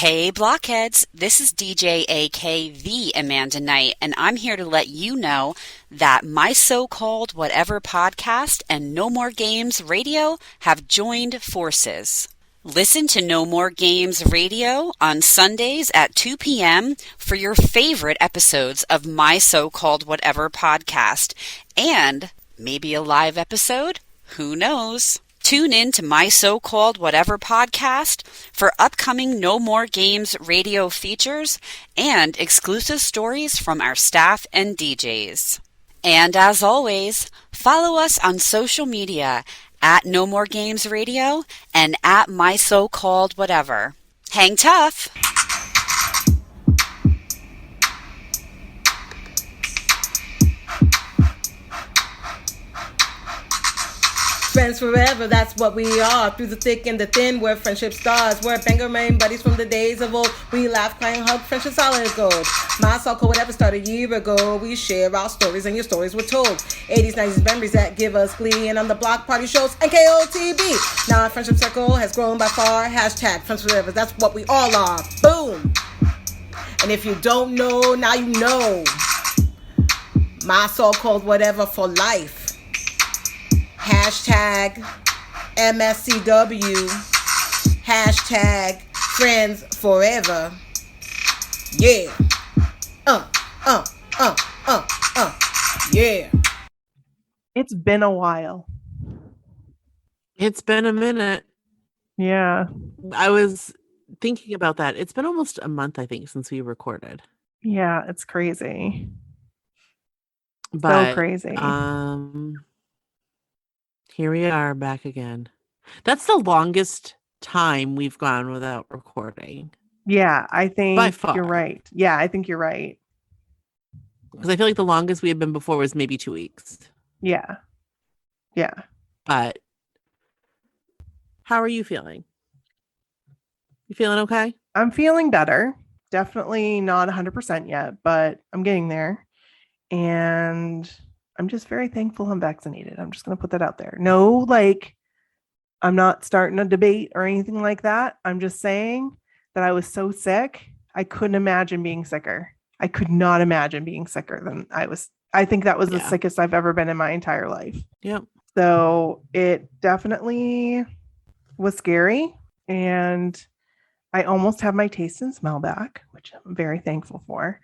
Hey blockheads, this is DJ AK the Amanda Knight, and I'm here to let you know that my so-called whatever podcast and No More Games Radio have joined forces. Listen to No More Games Radio on Sundays at 2 p.m. for your favorite episodes of my so-called whatever podcast, and maybe a live episode? Who knows? Tune in to my so-called whatever podcast for upcoming No More Games radio features and exclusive stories from our staff and DJs. And as always, follow us on social media at No More Games Radio and at my so-called whatever. Hang tough! Friends forever, that's what we are. Through the thick and the thin, we're friendship stars. We're banger main buddies from the days of old. We laugh, cry, and hug, friendship solid gold. My so-called whatever started a year ago. We share our stories and your stories were told. 80s, 90s memories that give us glee. And on the block party shows and KOTB. Now our friendship circle has grown by far. Hashtag friends forever, that's what we all are. Boom! And if you don't know, now you know. My so-called whatever for life. Hashtag MSCW. Hashtag friends forever. Yeah. Yeah. It's been a while. It's been a minute. Yeah. I was thinking about that. It's been almost a month, I think, since we recorded. Yeah, it's crazy. But, so crazy. Here we are back again. That's the longest time we've gone without recording. Yeah, I think by far. You're right. Yeah, I think you're right. Because I feel like the longest we had been before was maybe 2 weeks. Yeah. Yeah. But how are you feeling? You feeling okay? I'm feeling better. Definitely not 100% yet, but I'm getting there. And I'm just very thankful I'm vaccinated. I'm just going to put that out there. No, I'm not starting a debate or anything like that. I'm just saying that I was so sick. I couldn't imagine being sicker. I could not imagine being sicker than I was. I think that was the sickest I've ever been in my entire life. Yep. So it definitely was scary. And I almost have my taste and smell back, which I'm very thankful for,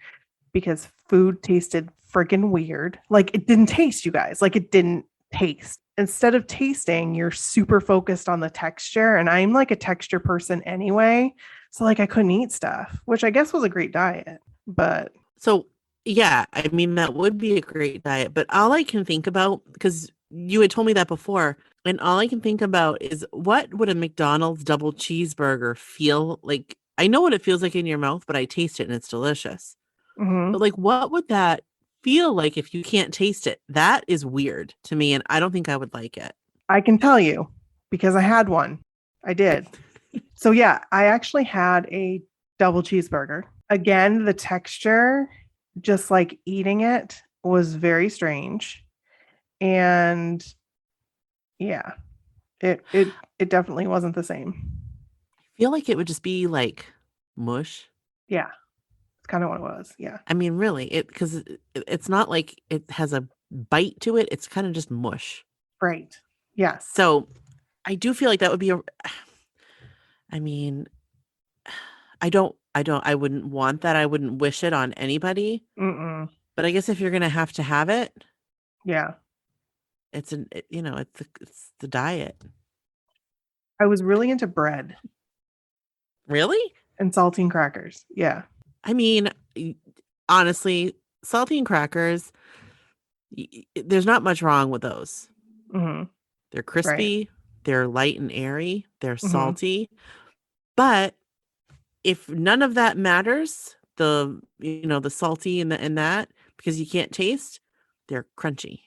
because food tasted freaking weird. It didn't taste, you guys. It didn't taste. Instead of tasting, you're super focused on the texture. And I'm a texture person anyway. So I couldn't eat stuff, which I guess was a great diet. But so, yeah, I mean, that would be a great diet. But all I can think about, because you had told me that before, and all I can think about is what would a McDonald's double cheeseburger feel like? I know what it feels like in your mouth, but I taste it and it's delicious. mm-hmm. But what would that feel like if you can't taste it? That is weird to me, and I don't think I would like it. I can tell you because I had one. I did. So yeah, I actually had a double cheeseburger. Again, the texture, just eating it, was very strange. And yeah, it definitely wasn't the same. I feel like it would just be mush. Yeah. Kind of what it was. Yeah. I mean, really, because it's not like it has a bite to it. It's kind of just mush. Right. Yes. So I do feel like that would be I wouldn't want that. I wouldn't wish it on anybody. Mm-mm. But I guess if you're going to have it. Yeah. It's the diet. I was really into bread. Really? And saltine crackers. Yeah. I mean, honestly, saltine crackers, there's not much wrong with those. Mm-hmm. They're crispy, right. They're light and airy, they're Mm-hmm. salty. But if none of that matters, the salty and that, because you can't taste, they're crunchy.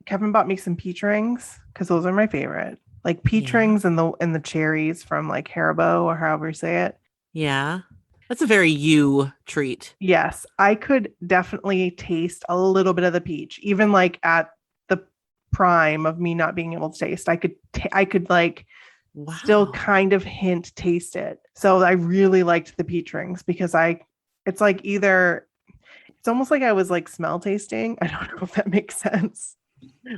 Kevin bought me some peach rings because those are my favorite. Peach rings and the cherries from Haribo or however you say it. Yeah. That's a very you treat. Yes. I could definitely taste a little bit of the peach, even at the prime of me not being able to taste. I could still Wow. kind of hint taste it. So I really liked the peach rings because it's like either, it's almost like I was like smell tasting. I don't know if that makes sense,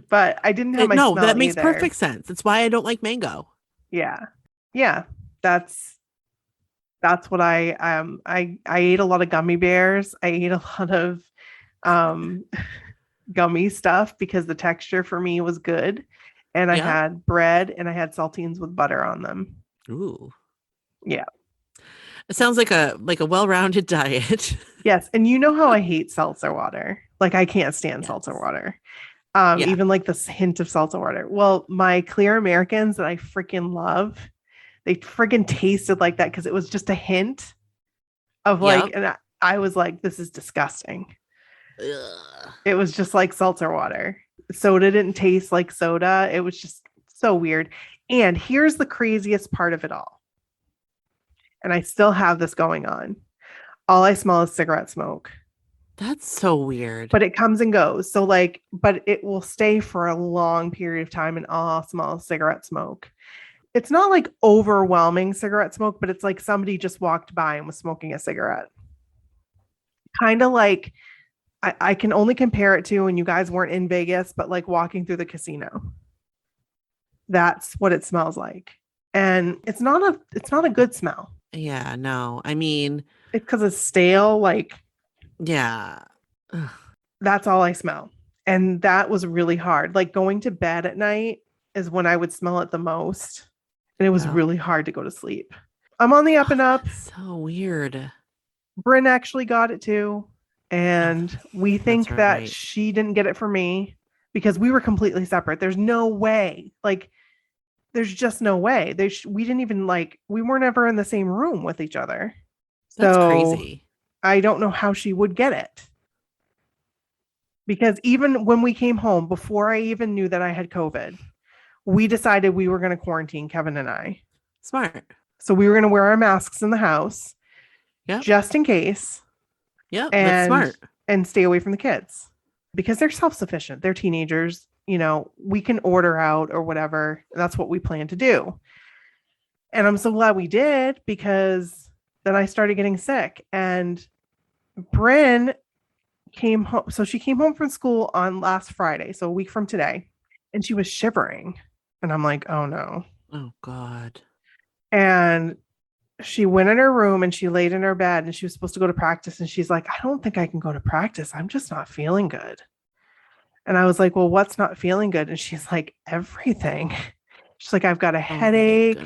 but I didn't have my No, smell that makes either. perfect sense. That's why I don't like mango. Yeah. Yeah. That's what I ate a lot of gummy bears. I ate a lot of um gummy stuff because the texture for me was good. And I Yeah. had bread and I had saltines with butter on them. Ooh. Yeah. It sounds like a well-rounded diet. Yes. And you know how I hate seltzer water. Like I can't stand seltzer Yes. water. Yeah. Even like this hint of seltzer water. Well, my clear Americans that I freaking love, they freaking tasted like that because it was just a hint of like, Yep. and I was like, this is disgusting. Ugh. It was just like seltzer water. Soda didn't taste like soda. It was just so weird. And here's the craziest part of it all. And I still have this going on. All I smell is cigarette smoke. That's so weird. But it comes and goes. So like, but it will stay for a long period of time and I'll smell cigarette smoke. It's not like overwhelming cigarette smoke, but it's like somebody just walked by and was smoking a cigarette. Kind of like, I can only compare it to when you guys weren't in Vegas, but like walking through the casino. That's what it smells like. And it's not a good smell. Yeah, no. I mean, It's because it's stale. Like, yeah. Ugh. that's all I smell. And that was really hard. Like going to bed at night is when I would smell it the most. And it was Yeah. really hard to go to sleep. I'm on the up and up. So weird. Bryn actually got it too. And we think That's that right. she didn't get it from me because we were completely separate. There's no way. Like, there's just no way. We didn't even we weren't ever in the same room with each other. That's So crazy. I don't know how she would get it. Because even when we came home, before I even knew that I had COVID, we decided we were going to quarantine, Kevin and I. Smart. So we were going to wear our masks in the house. Yep. Just in case. Yeah, that's smart. And stay away from the kids because they're self-sufficient. They're teenagers. You know, we can order out or whatever. That's what we plan to do. And I'm so glad we did because then I started getting sick and Bryn came home. So she came home from school on last Friday. So a week from today, and she was shivering and I'm like, oh no. Oh God. And she went in her room and she laid in her bed and she was supposed to go to practice. And she's like, I don't think I can go to practice. I'm just not feeling good. And I was like, well, what's not feeling good? And she's like, everything. She's like, I've got a headache.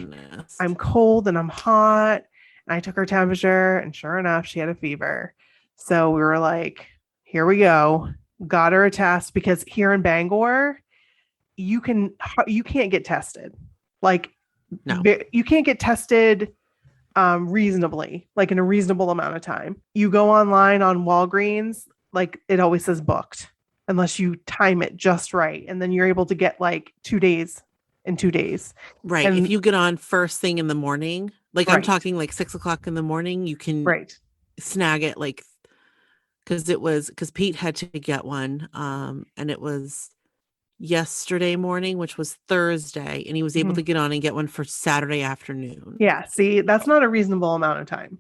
I'm cold and I'm hot. And I took her temperature and sure enough, she had a fever. So we were like, here we go. Got her a test because here in Bangor, you can't get tested. Like, no, you can't get tested reasonably, like in a reasonable amount of time. You go online on Walgreens, like it always says booked unless you time it just right. And then you're able to get like 2 days in 2 days. Right. And if you get on first thing in the morning, like I'm talking like 6 o'clock in the morning, you can snag it like, because Pete had to get one. And it was yesterday morning, which was Thursday, and he was able to get on and get one for Saturday afternoon. Yeah. See, that's not a reasonable amount of time.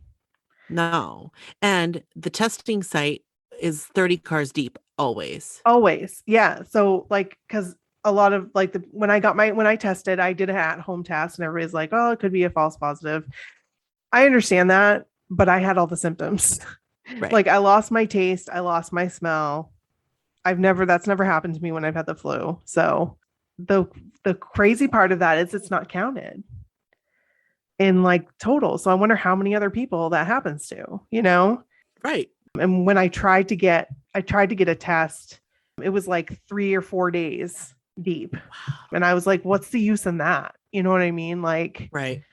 No. And the testing site is 30 cars deep always. Yeah. So like, because a lot of like when I tested, I did an at-home test and everybody's like, oh, it could be a false positive. I understand that, but I had all the symptoms. Right. Like I lost my taste, I lost my smell. That's never happened to me when I've had the flu. So the crazy part of that is it's not counted in like total. So I wonder how many other people that happens to, you know? Right. And when I tried to get a test, it was like 3 or 4 days deep. Wow. And I was like, what's the use in that? You know what I mean? Like, right.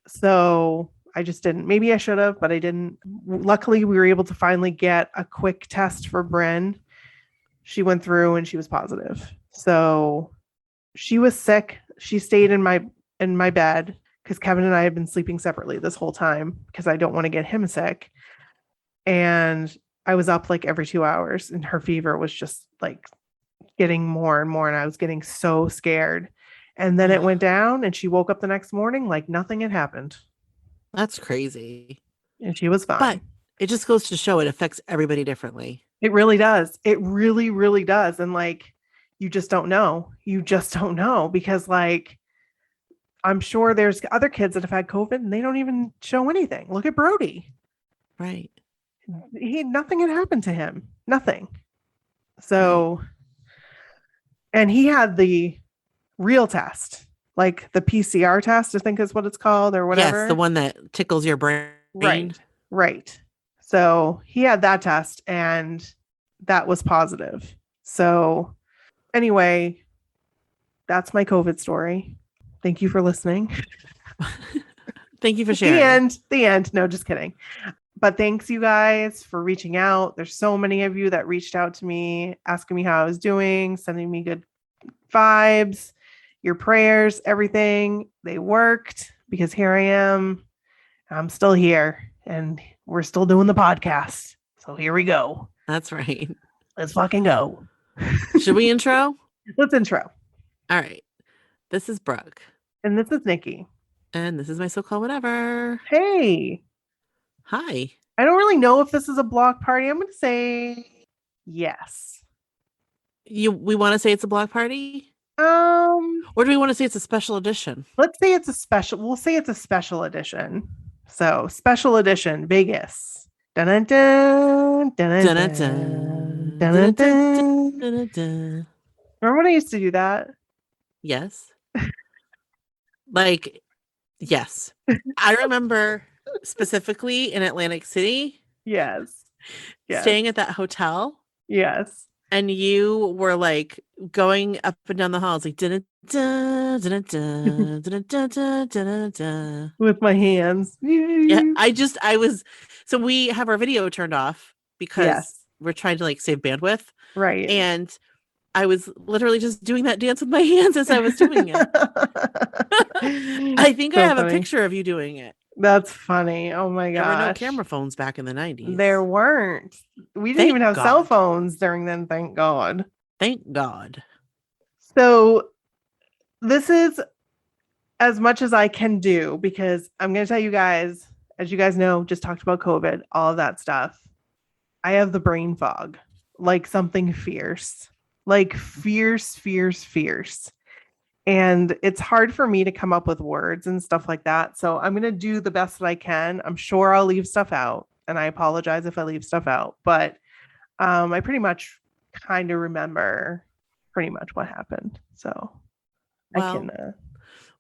So I just didn't. Maybe I should have, but I didn't. Luckily, we were able to finally get a quick test for Bryn. She went through and she was positive. So she was sick. She stayed in my bed because Kevin and I had been sleeping separately this whole time because I don't want to get him sick. And I was up like every 2 hours and her fever was just like getting more and more. And I was getting so scared. And then it went down and she woke up the next morning like nothing had happened. That's crazy. And she was fine. But it just goes to show it affects everybody differently. It really does. It really, really does. And like, you just don't know. You just don't know because like, I'm sure there's other kids that have had COVID and they don't even show anything. Look at Brody. Right. Nothing had happened to him. Nothing. So, and he had the real test, like the PCR test, I think is what it's called or whatever. Yes, the one that tickles your brain. Right. So he had that test and that was positive. So anyway, that's my COVID story. Thank you for listening. Thank you for sharing. The end. No, just kidding. But thanks you guys for reaching out. There's so many of you that reached out to me, asking me how I was doing, sending me good vibes, your prayers, everything. They worked because here I am. I'm still here and we're still doing the podcast. So here we go. That's right. Let's fucking go. Should we intro? Let's intro. All right. This is Brooke. And this is Nikki. And this is my so-called whatever. Hey. Hi. I don't really know if this is a block party. I'm going to say yes. We want to say it's a block party? Or do we want to say it's a special edition? Let's say it's a special. We'll say it's a special edition. So special edition Vegas. Dun-dun-dun, dun-dun-dun, dun-dun-dun. Dun-dun-dun. Remember when I used to do that? Yes. Like, yes. I remember specifically in Atlantic City. Yes. Staying at that hotel. Yes. And you were like going up and down the halls like dun-dun-dun, dun-dun-dun, dun-dun-dun, dun-dun-dun. With my hands. Yeah, so we have our video turned off because we're trying to like save bandwidth. Right. And I was literally just doing that dance with my hands as I was doing it. I think I have a picture of you doing it. That's funny. Oh my gosh. There were no camera phones back in the 90s. There weren't. We didn't even have cell phones during then, thank God. Thank God. So this is as much as I can do because I'm going to tell you guys, as you guys know, just talked about COVID, all of that stuff. I have the brain fog, like something fierce, like fierce. And it's hard for me to come up with words and stuff like that. So I'm going to do the best that I can. I'm sure I'll leave stuff out. And I apologize if I leave stuff out. But I pretty much kind of remember pretty much what happened. So I can...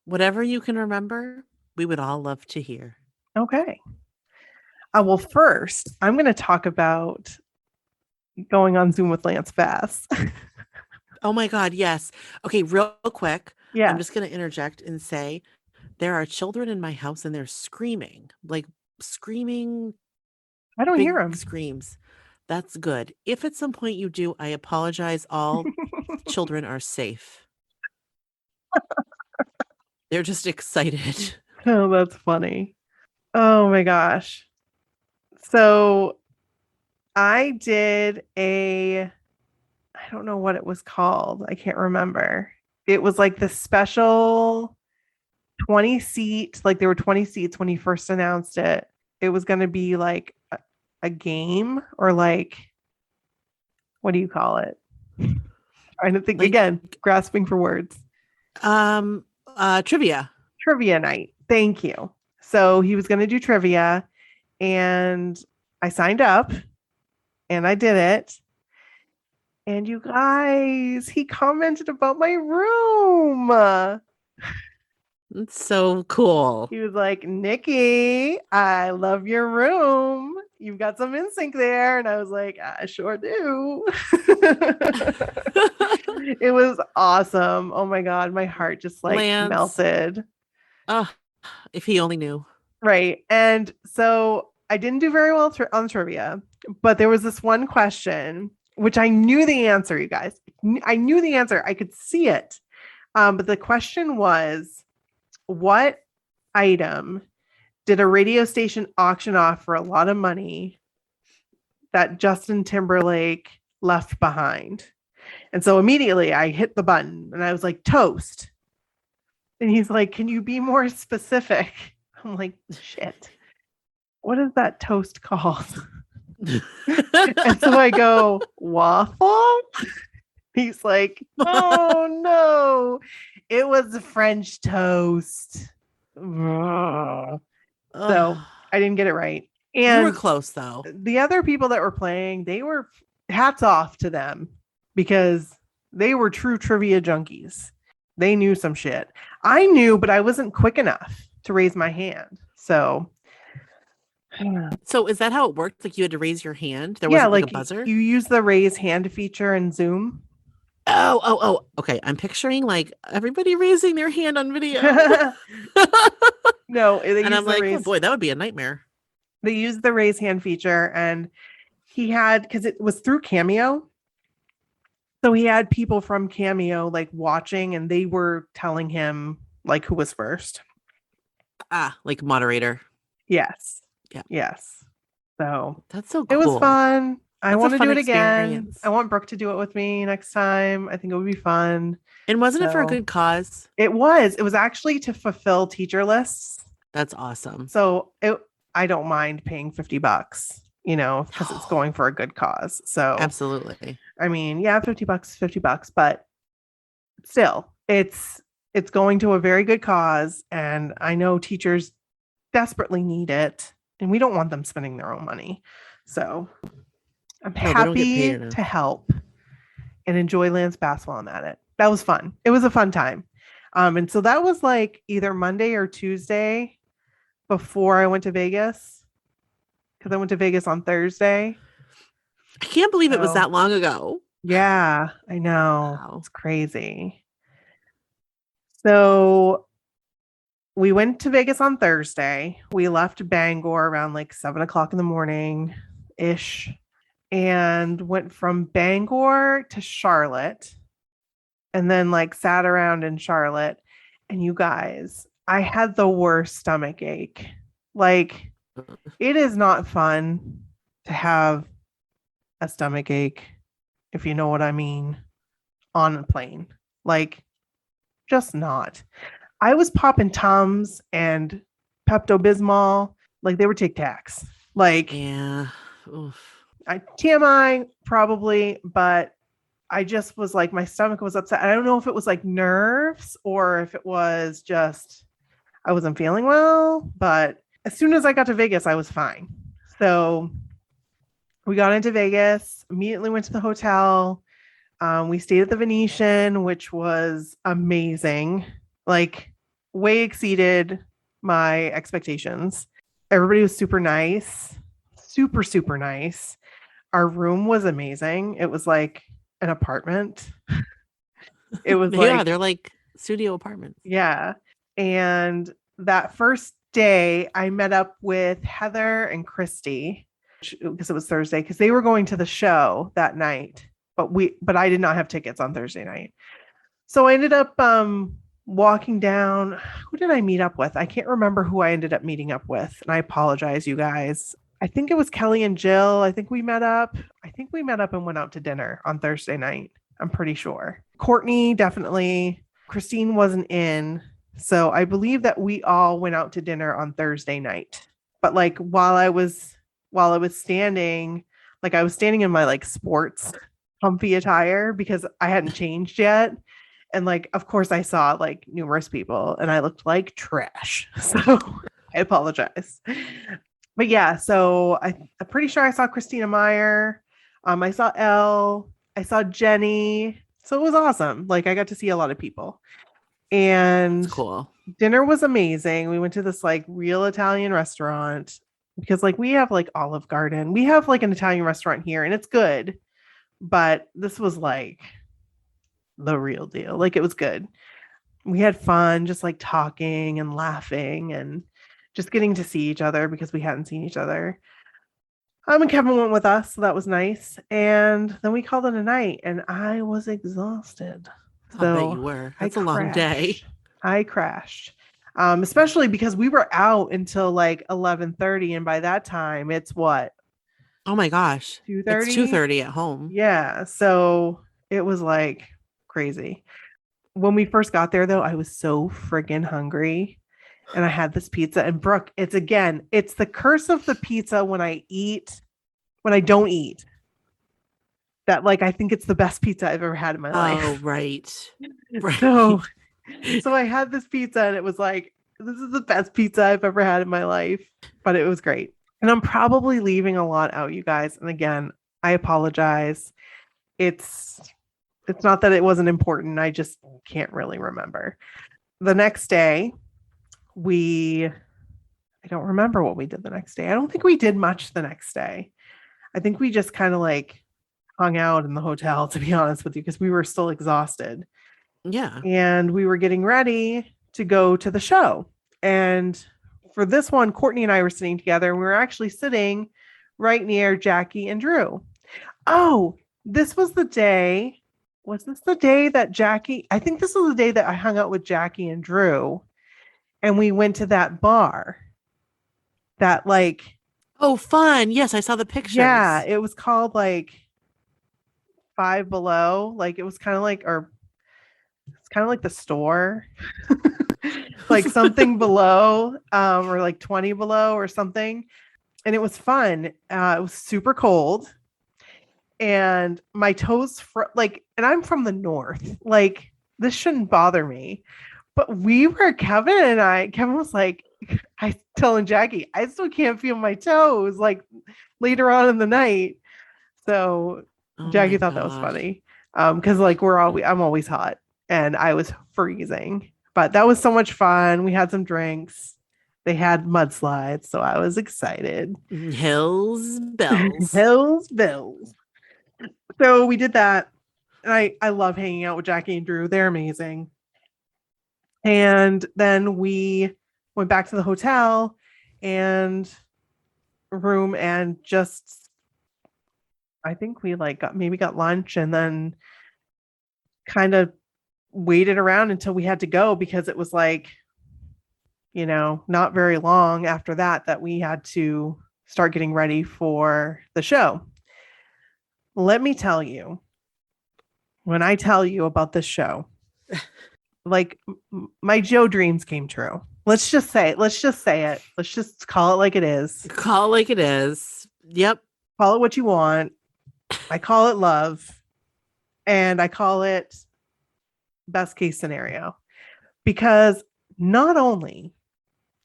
whatever you can remember, we would all love to hear. Okay. Well, first, I'm going to talk about going on Zoom with Lance Bass. Oh my God, yes. Okay, real quick. Yeah. I'm just going to interject and say there are children in my house and they're screaming. Like screaming. I don't hear them. Screams. That's good. If at some point you do, I apologize. All children are safe. They're just excited. Oh, that's funny. Oh my gosh. So I did I don't know what it was called. I can't remember. It was like the special 20 seat, like there were 20 seats when he first announced it. It was going to be like a game or like, what do you call it? Trying to think again, grasping for words. Trivia night. Thank you. So he was going to do trivia and I signed up and I did it. And you guys, he commented about my room. It's so cool. He was like, Nikki, I love your room. You've got some NSYNC there. And I was like, I sure do. It was awesome. Oh my God. My heart just like Lance. Melted. Oh, if he only knew. Right. And so I didn't do very well on trivia, but there was this one question, which I knew the answer, you guys. I knew the answer. I could see it. But the question was, what item did a radio station auction off for a lot of money that Justin Timberlake left behind? And so immediately I hit the button and I was like, toast. And he's like, can you be more specific? I'm like, shit. What is that toast called? And so I go, waffle? He's like, oh no, it was French toast. So I didn't get it right. And you were close though. The other people that were playing, they were hats off to them because they were true trivia junkies. They knew some shit. I knew, but I wasn't quick enough to raise my hand. So is that how it worked? Like you had to raise your hand? There yeah, wasn't like like a buzzer? you use the raise hand feature in Zoom. Oh. Okay. I'm picturing like everybody raising their hand on video. No, they and I'm like, raise, oh boy, that would be a nightmare. They used the raise hand feature, and he had, because it was through Cameo. So he had people from Cameo like watching, and they were telling him like who was first. Like moderator. Yes. Yeah. Yes. So that's so cool. It was fun. I want to do it experience. again. I want Brooke to do it with me next time. I think it would be fun. And wasn't it for a good cause? It was. It was actually to fulfill teacher lists. That's awesome. So I don't mind paying $50, because it's going for a good cause. So absolutely. I mean, yeah, $50, but still, it's going to a very good cause, and I know teachers desperately need it, and we don't want them spending their own money. So I'm happy to help and enjoy Lance Bass while I'm at it. That was fun. It was a fun time. And so that was like either Monday or Tuesday before I went to Vegas, because I went to Vegas on Thursday. I can't believe it was that long ago. Yeah, I know. Wow. It's crazy. So we went to Vegas on Thursday. We left Bangor around like 7:00 in the morning ish, and went from Bangor to Charlotte, and then like sat around in Charlotte. And you guys, I had the worst stomach ache. Like, it is not fun to have a stomach ache, if you know what I mean, on a plane. Like, just not. I was popping Tums and Pepto-Bismol like they were Tic Tacs. Like, yeah. Oof. TMI probably, but I just was like, my stomach was upset. I don't know if it was like nerves or if it was just I wasn't feeling well, but as soon as I got to Vegas, I was fine. So we got into Vegas, immediately went to the hotel. We stayed at the Venetian, which was amazing. Like, way exceeded my expectations. Everybody was super nice, super, super nice. Our room was amazing. It was like an apartment. It was yeah, they're like studio apartments. Yeah. And that first day, I met up with Heather and Christy, because it was Thursday, because they were going to the show that night. But I did not have tickets on Thursday night. So I ended up walking down. Who did I meet up with? I can't remember who I ended up meeting up with. And I apologize, you guys. I think it was Kelly and Jill. I think we met up and went out to dinner on Thursday night. I'm pretty sure. Courtney, definitely. Christine wasn't in. So I believe that we all went out to dinner on Thursday night. But like while I was standing, like I was standing in my like sports comfy attire because I hadn't changed yet. And like, of course I saw like numerous people and I looked like trash. So I apologize. But yeah, so I'm pretty sure I saw Christina Meyer. I saw Elle. I saw Jenny. So it was awesome. Like I got to see a lot of people. And that's cool. Dinner was amazing. We went to this like real Italian restaurant because like we have like Olive Garden. We have like an Italian restaurant here and it's good. But this was like the real deal. Like it was good. We had fun just like talking and laughing and just getting to see each other because we hadn't seen each other. And Kevin went with us, so that was nice. And then we called it a night and I was exhausted. I bet you were. That's a long day. I crashed. Especially because we were out until like 11:30, and by that time it's what? Oh my gosh. 2:30? It's 2:30 at home. Yeah. So it was like crazy. When we first got there, though, I was so friggin' hungry. And I had this pizza. And Brooke, it's the curse of the pizza when I don't eat. That, like, I think it's the best pizza I've ever had in my life. Oh, right. Right. So I had this pizza and it was like, this is the best pizza I've ever had in my life. But it was great. And I'm probably leaving a lot out, you guys. And again, I apologize. It's not that it wasn't important. I just can't really remember. The next day, I don't remember what we did the next day. I don't think we did much the next day. I think we just kind of like hung out in the hotel, to be honest with you, because we were still exhausted. Yeah. And we were getting ready to go to the show. And for this one, Courtney and I were sitting together, and we were actually sitting right near Jackie and Drew. Oh, this was the day. Was this the day that I think this was the day that I hung out with Jackie and Drew, and we went to that bar that, like, Oh, fun. Yes, I saw the pictures. yeah, it was called like Five Below. Like, it was kind of like, or it's kind of like the store, like something below, or like 20 below or something. And it was fun. It was super cold. And my toes, and I'm from the north. Like, this shouldn't bother me. But Kevin was like, I telling Jackie, I still can't feel my toes, like, later on in the night. So Jackie thought that was funny. Because, like, I'm always hot and I was freezing. But that was so much fun. We had some drinks. They had mudslides, so I was excited. Hills bells. Hills bells. So we did that. And I love hanging out with Jackie and Drew. They're amazing. And then we went back to the hotel and room and just, I think we like got lunch and then kind of waited around until we had to go, because it was like, not very long after that we had to start getting ready for the show. Let me tell you, when I tell you about this show, like, my Joe dreams came true. Let's just say it. Let's just call it like it is. Call it like it is. Yep. Call it what you want. I call it love. And I call it best case scenario. Because not only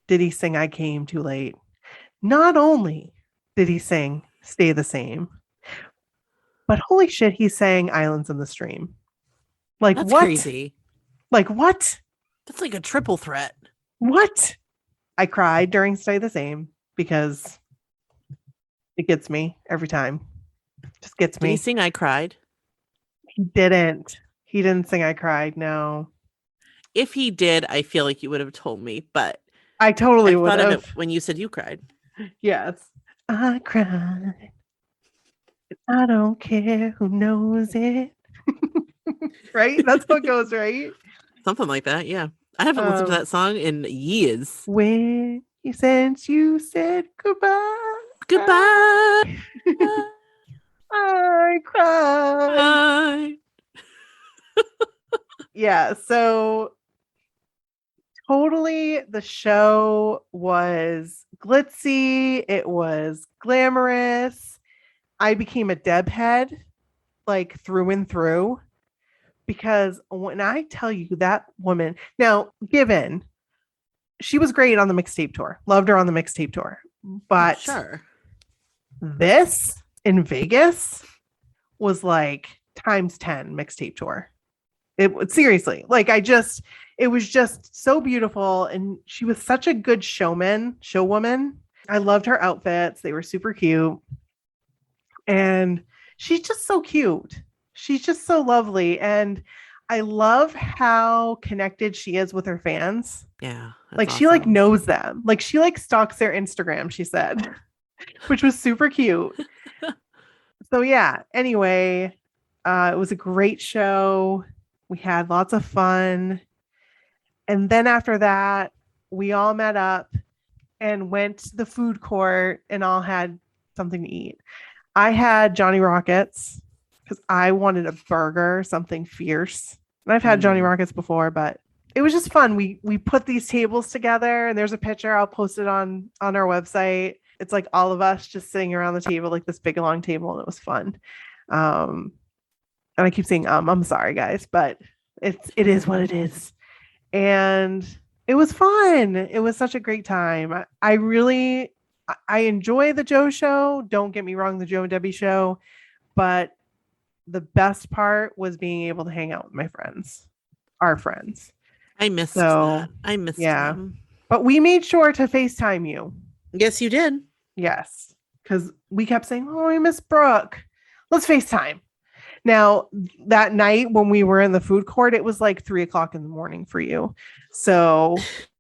did he sing I Came Too Late, not only did he sing Stay the Same, but holy shit, he sang Islands in the Stream. Like, That's what? crazy. Like, what? That's like a triple threat. What? I cried during Stay the Same because it gets me every time. Just gets me. Did he sing I Cried? He didn't. He didn't sing I Cried, no. If he did, I feel like you would have told me, but I totally would thought have. of it when you said you cried. Yes. I cried. I don't care who knows it. Right? That's how it goes, right? Something like that, yeah. I haven't listened to that song in years. Since you said goodbye. Goodbye. I cried. Yeah, so totally the show was glitzy. It was glamorous. I became a Deb head, like, through and through. Because when I tell you that woman, now, given she was great on the mixtape tour, loved her on the mixtape tour, but sure, this in Vegas was like times 10 mixtape tour. It was seriously, like, it was just so beautiful. And she was such a good showwoman. I loved her outfits. They were super cute. And she's just so cute. She's just so lovely. And I love how connected she is with her fans. Yeah. Like, awesome. She like knows them. Like, she like stalks their Instagram, she said, which was super cute. So yeah, anyway, it was a great show. We had lots of fun. And then after that, we all met up and went to the food court and all had something to eat. I had Johnny Rockets because I wanted a burger, something fierce. And I've had Johnny Rockets before, but it was just fun. We put these tables together, and there's a picture. I'll post it on our website. It's like all of us just sitting around the table, like this big long table, and it was fun. And I keep saying I'm sorry, guys, but it is what it is. And it was fun. It was such a great time. I enjoy the Joe show. Don't get me wrong, the Joe and Debbie show, but the best part was being able to hang out with my friends, our friends. I missed that. I missed them. But we made sure to FaceTime you. Yes, you did. Yes. Because we kept saying, oh, I miss Brooke. Let's FaceTime. Now, that night when we were in the food court, it was like 3:00 in the morning for you. So,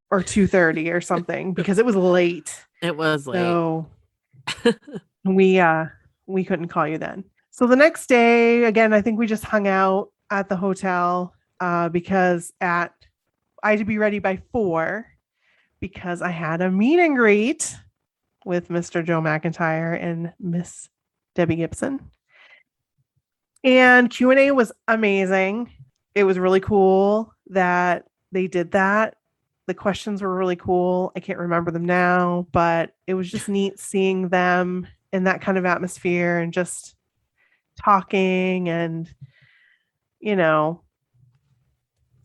or 2:30 or something, because it was late. It was late. So we couldn't call you then. So the next day, again, I think we just hung out at the hotel because I had to be ready by 4 because I had a meet and greet with Mr. Joe McIntyre and Miss Debbie Gibson. And Q&A was amazing. It was really cool that they did that. The questions were really cool. I can't remember them now, but it was just neat seeing them in that kind of atmosphere and just talking, and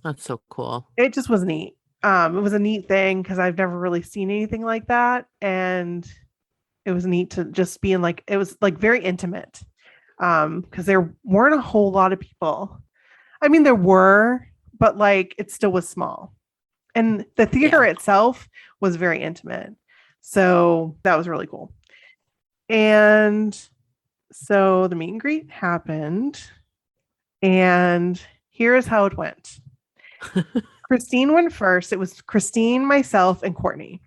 that's so cool. It just was neat. It was a neat thing because I've never really seen anything like that, and it was neat to just be in it was like very intimate because there weren't a whole lot of people. I mean, there were, but it still was small, and the theater itself was very intimate, so that was really cool. And so the meet and greet happened, and here's how it went. Christine went first. It was Christine, myself, and Courtney.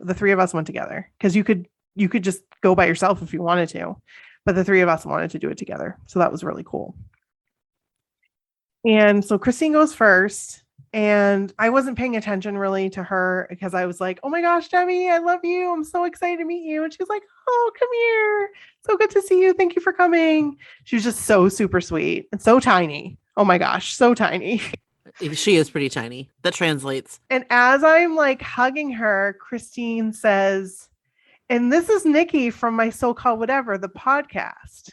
The three of us went together because you could just go by yourself if you wanted to, but the three of us wanted to do it together. So that was really cool. And so Christine goes first, and I wasn't paying attention really to her because I was like, oh my gosh, Debbie, I love you. I'm so excited to meet you. And she's like, oh, come here. So good to see you. Thank you for coming. She was just so super sweet and so tiny. Oh my gosh, so tiny. She is pretty tiny. That translates. And as I'm hugging her, Christine says, and this is Nikki from My So-Called Whatever, the podcast.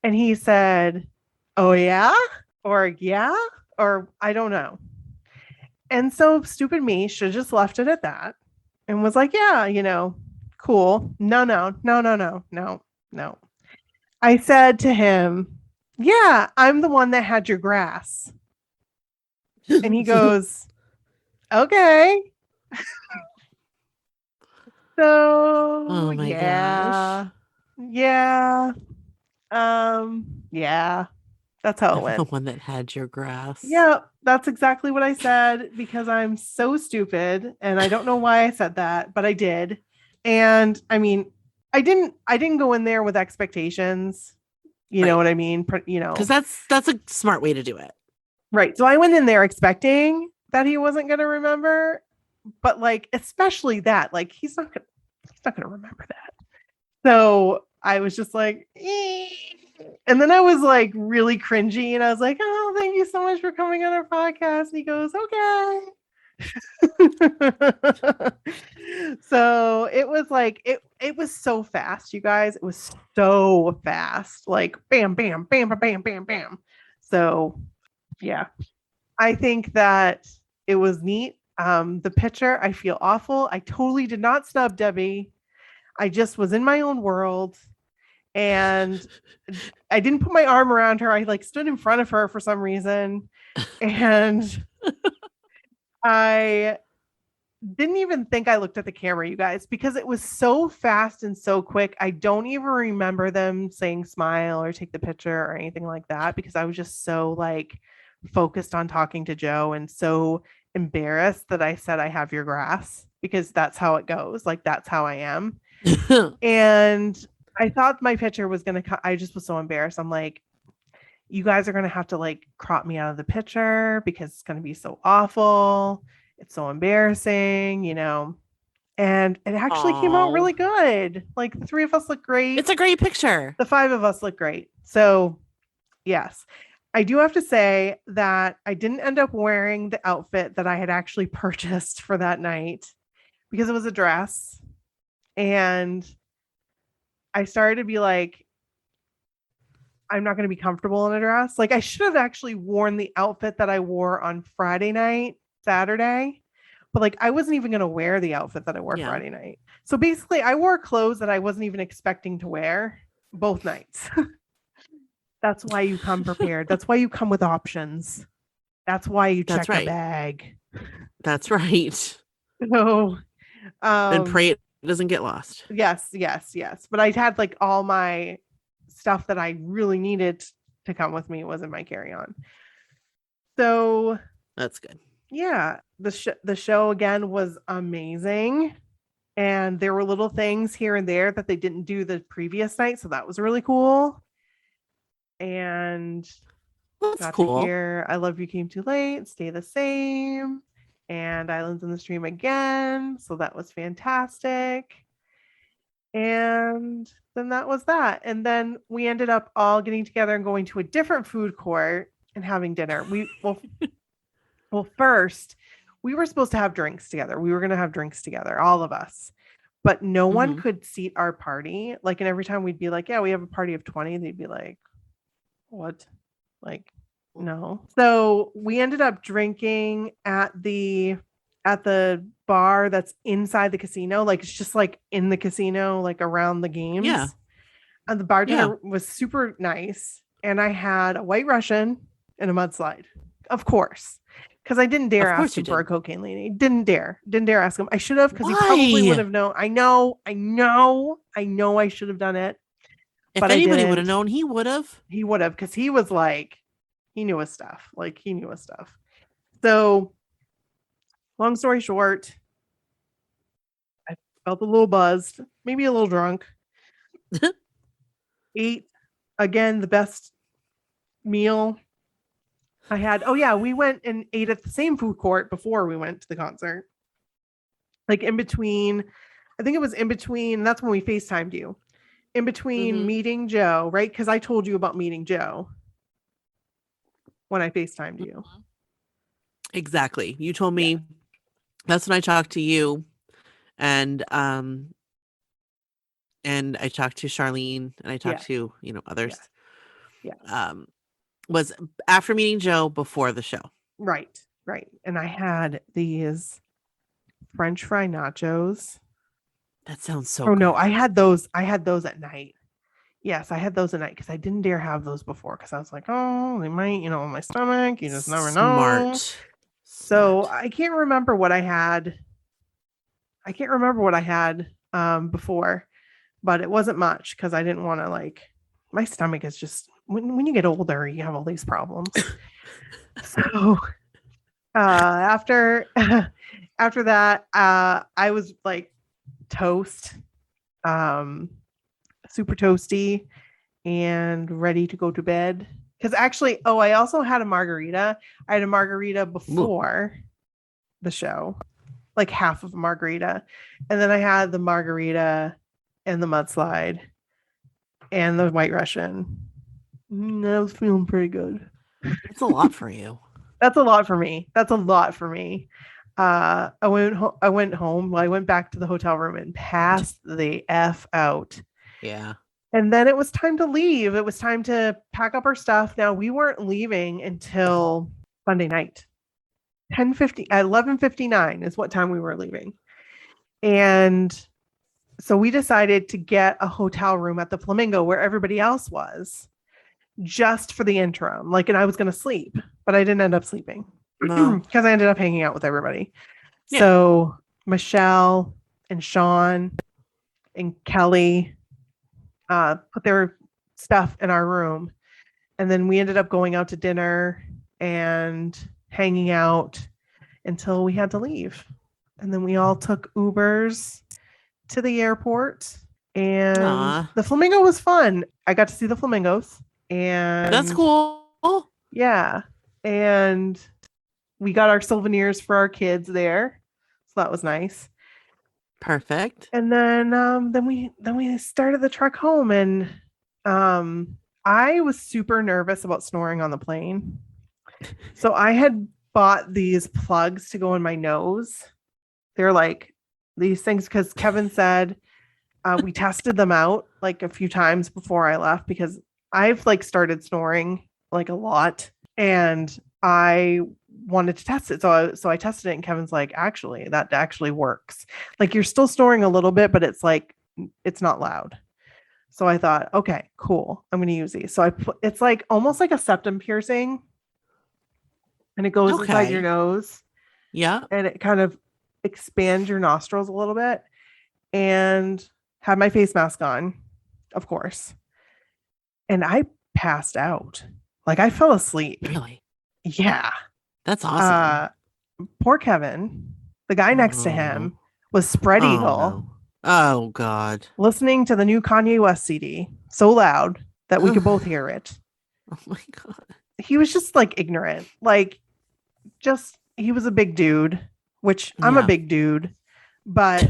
And he said, oh yeah? Or yeah? Or I don't know. And so stupid me should have just left it at that and was like, yeah, cool. No. I said to him, yeah, I'm the one that had your grass. And he goes, okay. So, oh my gosh. Yeah. Yeah. That's how it went. The one that had your grass. Yeah, that's exactly what I said because I'm so stupid and I don't know why I said that, but I did. And I mean, I didn't go in there with expectations. You know what I mean? Because that's a smart way to do it. Right. So I went in there expecting that he wasn't going to remember, but especially that, he's not going to remember that. So I was just like, and then I was really cringy and I was like, oh, thank you so much for coming on our podcast. And he goes, okay. So it was it was so fast, you guys. It was so fast. Bam, bam, bam, bam, bam, bam. So yeah, I think that it was neat. The picture, I feel awful. I totally did not snub Debbie. I just was in my own world. And I didn't put my arm around her. I stood in front of her for some reason. And I didn't even think I looked at the camera, you guys, because it was so fast and so quick. I don't even remember them saying smile or take the picture or anything like that because I was just so focused on talking to Joe and so embarrassed that I said I have your grass because that's how it goes. That's how I am. And I thought my picture was going to I just was so embarrassed. I'm like, you guys are going to have to crop me out of the picture because it's going to be so awful. It's so embarrassing, and it actually came out really good. The three of us look great. It's a great picture. The five of us look great. So yes, I do have to say that I didn't end up wearing the outfit that I had actually purchased for that night because it was a dress. And I started to be like, I'm not going to be comfortable in a dress. Like I should have actually worn the outfit that I wore on Friday night, Saturday, but like I wasn't even going to wear the outfit that I wore Friday night. So basically I wore clothes that I wasn't even expecting to wear both nights. That's why you come prepared. That's why you come with options. That's why you check a bag. That's right. So, and pray it doesn't get lost. Yes. But I had like all my stuff that I really needed to come with me was in my carry-on. So that's good. Yeah, the show again was amazing, and there were little things here and there that they didn't do the previous night, so that was really cool. And that's cool. I Love You Came Too Late, Stay the Same, and Islands in the Stream again, so that was fantastic. And then that was that. And then we ended up all getting together and going to a different food court and having dinner. Well, first, we were supposed to have drinks together. We were going to have drinks together, all of us. But no one could seat our party. Like, and every time we'd be like, yeah, we have a party of 20. They'd be like, what? Like, no. So we ended up drinking at the bar that's inside the casino. Like, it's just like in the casino, like around the games. Yeah. And the bartender was super nice. And I had a White Russian and a mudslide, of course. Because I didn't dare ask him for a cocaine lady. Didn't dare ask him. I should have, because he probably would have known. I know I should have done it. If anybody would have known, he would have. He would have, because he was like, he knew his stuff. Like, he knew his stuff. So, long story short, I felt a little buzzed, maybe a little drunk. Ate, again, the best meal I had. Oh yeah, we went and ate at the same food court before we went to the concert. Like in between, I think it was in between, that's when we FaceTimed you. In between meeting Joe, right? Because I told you about meeting Joe when I FaceTimed you. Exactly. You told me that's when I talked to you. And I talked to Charlene and I talked to, others. Yeah. Was after meeting Joe before the show. Right. And I had these French fry nachos. That sounds so good. No, I had those at night. Yes, I had those at night because I didn't dare have those before because I was like, oh, they might, in my stomach. You just never know. So I can't remember what I had. Before, but it wasn't much because I didn't want to my stomach is just when you get older, you have all these problems. So after that, I was like toast, super toasty and ready to go to bed. Because actually, I also had a margarita. I had a margarita before the show, like half of a margarita. And then I had the margarita and the mudslide and the White Russian. I was feeling pretty good. That's a lot for you. That's a lot for me. I went home. Well, I went back to the hotel room and passed the F out. Yeah. And then it was time to leave. It was time to pack up our stuff. Now, we weren't leaving until Sunday night. 11:59 is what time we were leaving. And so we decided to get a hotel room at the Flamingo where everybody else was, just for the interim. And I was going to sleep, but I didn't end up sleeping because I ended up hanging out with everybody. Yeah. So Michelle and Sean and Kelly put their stuff in our room. And then we ended up going out to dinner and hanging out until we had to leave. And then we all took Ubers to the airport. And the Flamingo was fun. I got to see the flamingos. And that's cool. Yeah. And we got our souvenirs for our kids there. So that was nice. Perfect. And then we started the truck home, and I was super nervous about snoring on the plane. So I had bought these plugs to go in my nose. They're like these things because Kevin said we tested them out like a few times before I left because I've like started snoring like a lot and I wanted to test it. So I tested it and Kevin's like, actually, that actually works. Like you're still snoring a little bit, but it's like, it's not loud. So I thought, okay, cool. I'm going to use these. So it's like almost like a septum piercing and it goes inside your nose. Yeah. And it kind of expands your nostrils a little bit and had my face mask on, of course. And I passed out. Like I fell asleep. Really? Yeah. That's awesome. Poor Kevin, the guy next to him was spread eagle. No. Oh God. Listening to the new Kanye West CD so loud that we could both hear it. Oh my God. He was just like ignorant. Like he was a big dude, which I'm a big dude, but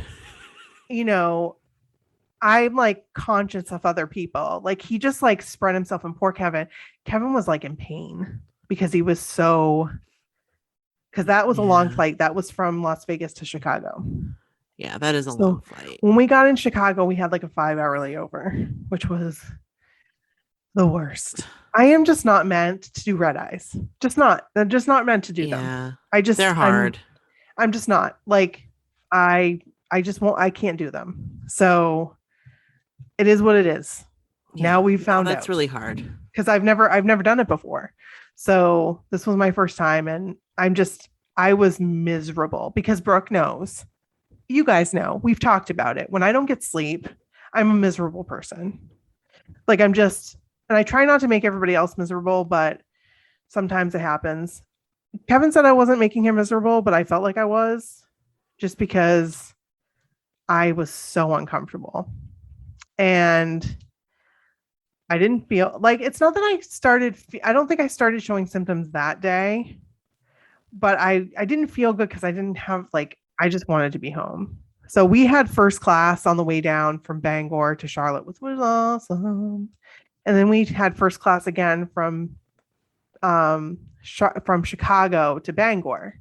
you know, I'm like conscious of other people. Like he just like spread himself, and poor Kevin. Kevin was like in pain because he was because that was a long flight. That was from Las Vegas to Chicago. Yeah, that is a long flight. When we got in Chicago, we had like a 5-hour layover, which was the worst. I am just not meant to do red eyes. They're just not meant to do them. They're hard. I'm just not like, I just won't, I can't do them. So it is what it is. Yeah. Now we've found out. That's really hard. Because I've never done it before. So this was my first time and I was miserable because Brooke knows. You guys know, we've talked about it. When I don't get sleep, I'm a miserable person. Like and I try not to make everybody else miserable, but sometimes it happens. Kevin said I wasn't making him miserable, but I felt like I was just because I was so uncomfortable. And I didn't feel like, it's not that I don't think I started showing symptoms that day, but I didn't feel good because I didn't have I just wanted to be home. So we had first class on the way down from Bangor to Charlotte, which was awesome. And then we had first class again from Chicago to Bangor.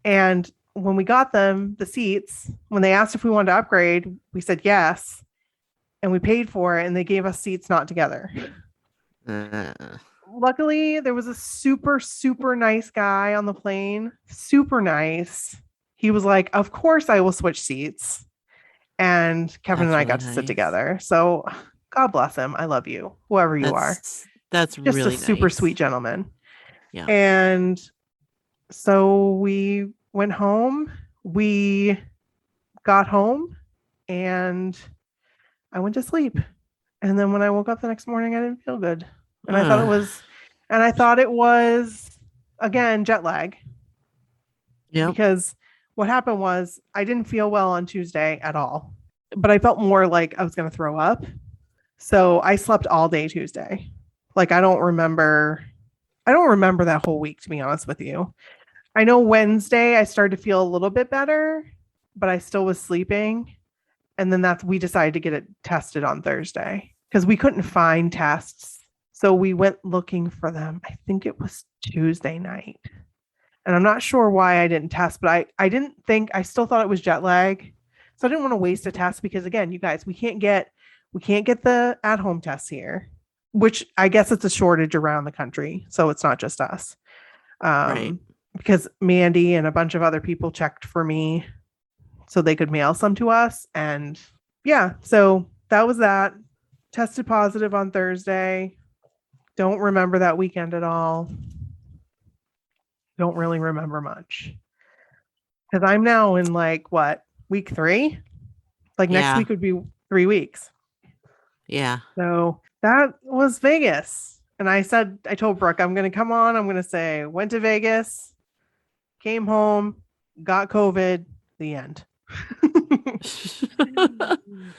And when we got the seats, when they asked if we wanted to upgrade, we said yes. And we paid for it and they gave us seats not together. Luckily, there was a super, super nice guy on the plane. Super nice. He was like, of course I will switch seats. And Kevin and I got to sit together. So God bless him. I love you, whoever you are. That's just really a super nice. Sweet gentleman. Yeah. And so we went home. We got home and I went to sleep. And then when I woke up the next morning, I didn't feel good. And I thought it was again, jet lag. Yeah. Because what happened was I didn't feel well on Tuesday at all, but I felt more like I was going to throw up. So I slept all day Tuesday. Like, I don't remember that whole week, to be honest with you. I know Wednesday I started to feel a little bit better, but I still was sleeping. And then we decided to get it tested on Thursday because we couldn't find tests. So we went looking for them. I think it was Tuesday night. And I'm not sure why I didn't test, but I still thought it was jet lag. So I didn't want to waste a test because again, you guys, we can't get the at-home tests here, which I guess it's a shortage around the country. So it's not just us. Right. Because Mandy and a bunch of other people checked for me so they could mail some to us. And yeah, so that was that. Tested positive on Thursday. Don't remember that weekend at all. Don't really remember much because I'm now in week 3. Next week would be 3 weeks. Yeah. So that was Vegas. And I told Brooke, I'm going to come on. I'm going to say, went to Vegas, came home, got COVID, the end.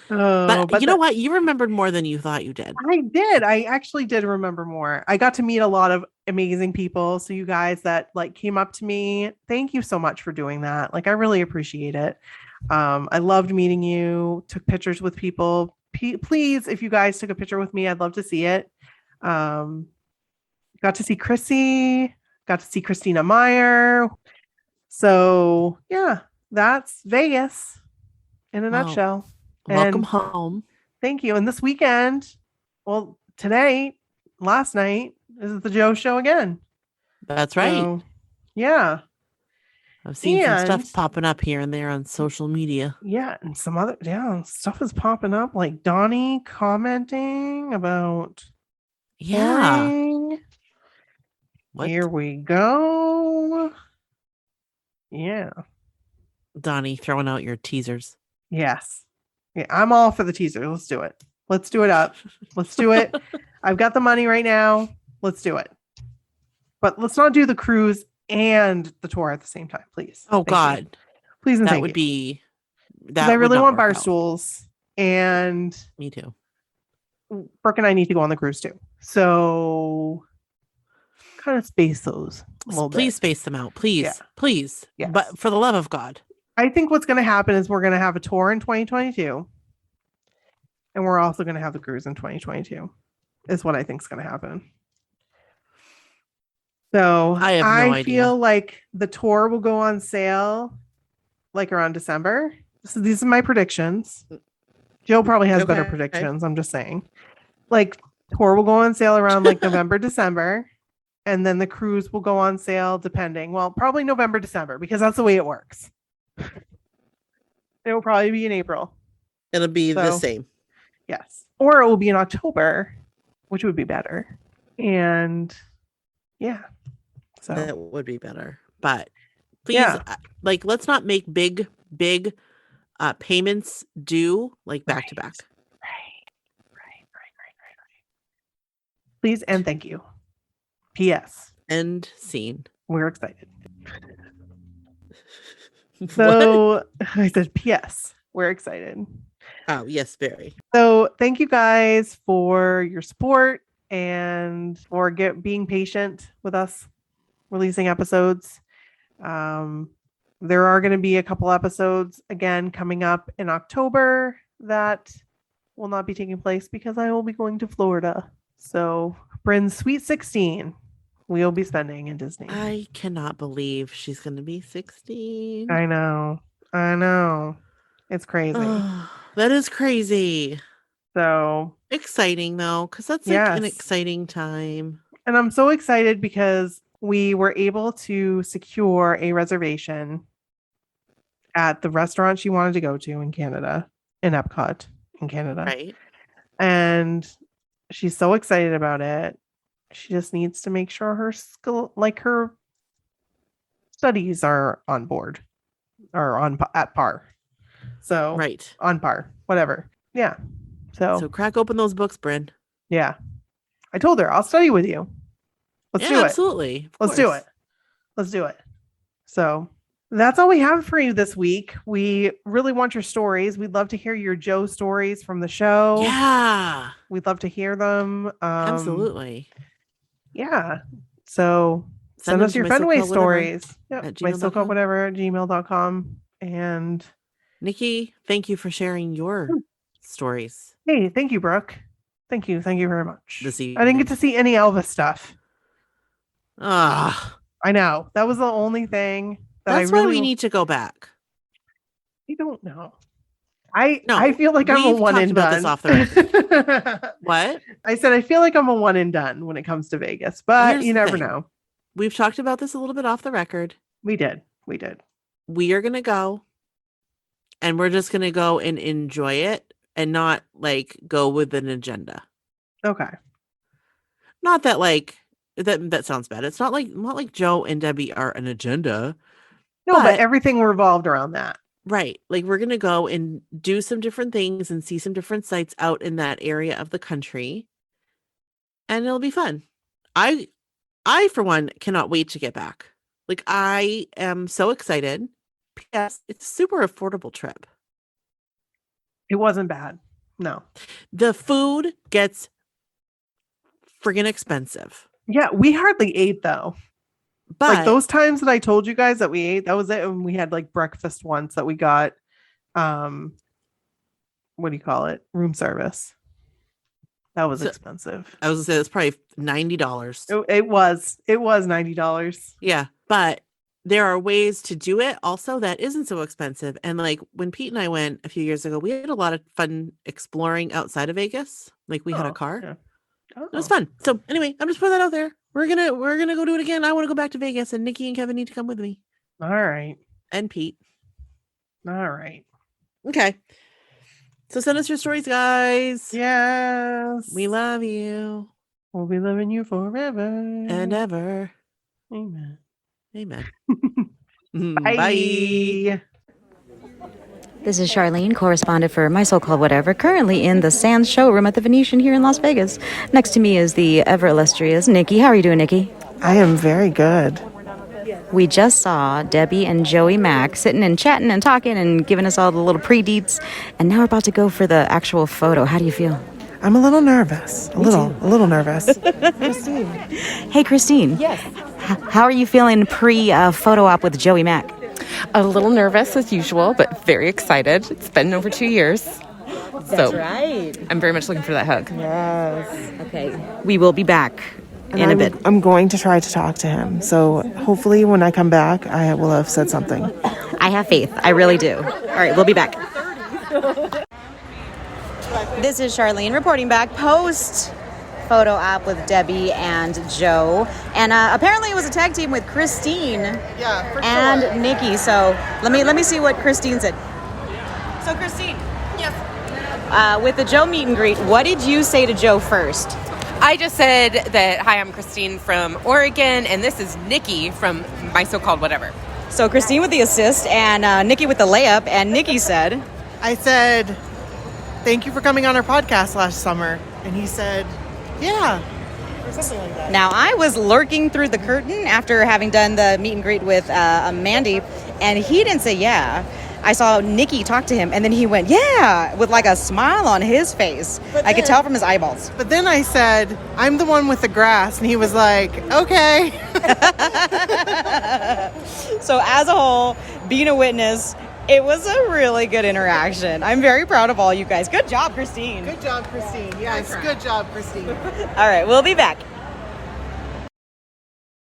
But you know what? You remembered more than you thought you did. I did. I actually did remember more. I got to meet a lot of amazing people. So you guys that came up to me, thank you so much for doing that. I really appreciate it. I loved meeting you, took pictures with people. Please, if you guys took a picture with me, I'd love to see it. Got to see Chrissy, got to see Christina Meyer. So yeah, that's Vegas in a Wow. nutshell. Welcome And home. thank you. And this weekend, well, tonight, last night, is the Joe show again. That's right. So, yeah. I've seen some And stuff popping up here and there on social media. yeah, and some other stuff is popping up, like Donnie commenting about touring. What? Here we go. Yeah. Donnie throwing out your teasers. Yes. Yeah, I'm all for the teaser. Let's do it. Let's do it up. Let's do it. I've got the money right now. Let's do it. But let's not do the cruise and the tour at the same time, please. Oh Thank God. you. Please and That thank would you. be Because I would really not want work bar out. stools, and Me too. Brooke and I need to go on the cruise too. So kind of space those a little Please bit. space them out. Please. Yeah. Please. Yes. But for the love of God. I think what's going to happen is we're going to have a tour in 2022. And we're also going to have the cruise in 2022 is what I think is going to happen. So I have no idea. feel like the tour will go on sale like around December. So these are my predictions. Joe probably has better predictions. I'm just saying. Like tour will go on sale around like November, December. And then the cruise will go on sale depending. Well, probably November, December, because that's the way it works. It will probably be in April. It'll be the same. Yes. Or it will be in October, which would be better. And yeah. So that would be better. But please, like, let's not make big payments due like back to back. Right. Please and thank you. P.S. End scene. We're excited. So I said P.S. We're excited. Oh, yes, very. So thank you guys for your support and for being patient with us releasing episodes. There are going to be a couple episodes again coming up in October that will not be taking place because I will be going to Florida. So Bryn's Sweet 16 we'll be spending in Disney. I cannot believe she's going to be 16. I know. It's crazy. That is crazy. So exciting though, because that's like an exciting time. And I'm so excited because we were able to secure a reservation at the restaurant she wanted to go to in Canada, in Epcot in Canada. Right. And she's so excited about it. She just needs to make sure her studies are on board or at par. So right. On par, whatever. Yeah. So crack open those books, Bryn. Yeah. I told her I'll study with you. Let's do it. Absolutely. Let's do it. So that's all we have for you this week. We really want your stories. We'd love to hear your Joe stories from the show. Yeah. We'd love to hear them. Absolutely. Yeah. So send us your Fenway stories. Yep. mysocalledwhatever@gmail.com. And Nikki, thank you for sharing your stories. Hey, thank you, Brooke. Thank you very much. I didn't get to see any Elvis stuff. I know. That was the only thing that's why we need to go back. I don't know. I feel like I'm a one and done. This off the record. What? I said I feel like I'm a one and done when it comes to Vegas, but you never know. We've talked about this a little bit off the record. We did. We are going to go, and we're just going to go and enjoy it and not like go with an agenda. Okay. Not that like that sounds bad. It's not like Joe and Debbie are an agenda. No, but everything revolved around that. Right. Like we're going to go and do some different things and see some different sites out in that area of the country. And it'll be fun. I for one cannot wait to get back. Like I am so excited. P.S. It's a super affordable trip. It wasn't bad. No. The food gets friggin' expensive. Yeah, we hardly ate though. But like those times that I told you guys that we ate, that was it. And we had like breakfast once that we got, what do you call it? Room service. That was So- expensive. I was gonna say it's probably $90. It was $90. Yeah, but there are ways to do it also that isn't so expensive. And like when Pete and I went a few years ago, we had a lot of fun exploring outside of Vegas. Like we had a Oh, car. yeah. It was Oh. fun. So anyway, I'm just putting that out there. We're gonna go do it again. I want to go back to Vegas, and Nikki and Kevin need to come with me, All right. and Pete. All right. Okay. So send us your stories, guys. Yes. We love you We'll be loving you forever and ever. Amen. Amen. Bye. Bye. This is Charlene, correspondent for My So-Called Whatever, currently in the Sands showroom at the Venetian here in Las Vegas. Next to me is the ever illustrious Nikki. How are you doing, Nikki? I am very good. We just saw Debbie and Joey Mack sitting and chatting and talking and giving us all the little pre-deets, and now we're about to go for the actual photo. How do you feel? I'm a little nervous. A little nervous. Christine. Hey, Christine. Yes. How are you feeling pre-photo op with Joey Mack? A little nervous as usual, but very excited. It's been over 2 years. That's right. I'm very much looking for that hug. Yes. Okay. We will be back in a bit. I'm going to try to talk to him. So hopefully when I come back, I will have said something. I have faith. I really do. All right, we'll be back. This is Charlene reporting back post photo op with Debbie and Joe. And apparently it was a tag team with Christine and Nikki. So let me see what Christine said. So Christine. Yes. With the Joe meet and greet, what did you say to Joe first? I just said that, hi, I'm Christine from Oregon, and this is Nikki from My So-Called Whatever. So Christine with the assist and Nikki with the layup. And Nikki said, I said, thank you for coming on our podcast last summer. And he said, yeah. Or something like that. now I was lurking through the curtain after having done the meet and greet with Mandy, and he didn't say yeah. I saw Nikki talk to him, and then he went, yeah, with like a smile on his face. I could tell from his eyeballs. But then I said, I'm the one with the grass. And he was like, okay. So as a whole, being a witness, it was a really good interaction. I'm very proud of all you guys. Good job, Christine. Good job, Christine. Yes, good job, Christine. All right, we'll be back.